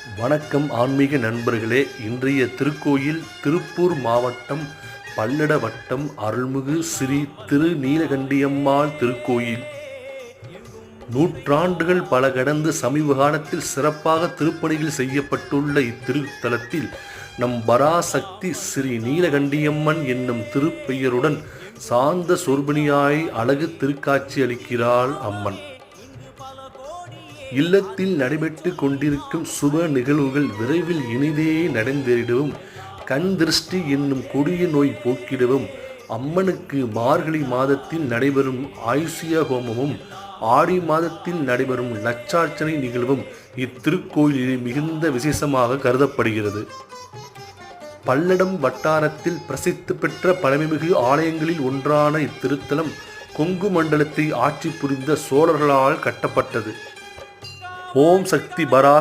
வணக்கம் ஆன்மீக நண்பர்களே. இன்றைய திருக்கோயில் திருப்பூர் மாவட்டம் பல்லட வட்டம் அருள்மிகு ஸ்ரீ திருநீலகண்டியம்மாள் திருக்கோயில். நூற்றாண்டுகள் பல கடந்து சமீப காலத்தில் சிறப்பாக திருப்பணிகள் செய்யப்பட்டுள்ள இத்திருத்தலத்தில் நம் பராசக்தி ஸ்ரீ நீலகண்டியம்மன் என்னும் திருப்பெயருடன் சாந்த சொர்பிணியாய் அழகு திருக்காட்சி அளிக்கிறாள் அம்மன். இல்லத்தில் நடைபெற்று கொண்டிருக்கும் சுப நிகழ்வுகள் விரைவில் இனிதே நடந்தேறிடவும், கண் திருஷ்டி என்னும் கொடிய நோய் போக்கிடவும் அம்மனுக்கு மார்கழி மாதத்தில் நடைபெறும் ஆயுஷ்ய ஹோமமும் ஆடி மாதத்தில் நடைபெறும் லட்சார்ச்சனை நிகழ்வும் இத்திருக்கோயிலில் மிகுந்த விசேஷமாக கருதப்படுகிறது. பல்லடம் வட்டாரத்தில் பிரசித்தி பெற்ற பழமைமிகு ஆலயங்களில் ஒன்றான இத்திருத்தலம் கொங்கு மண்டலத்தை ஆட்சி புரிந்த சோழர்களால் கட்டப்பட்டது. ஓம் சக்தி பராசக்தி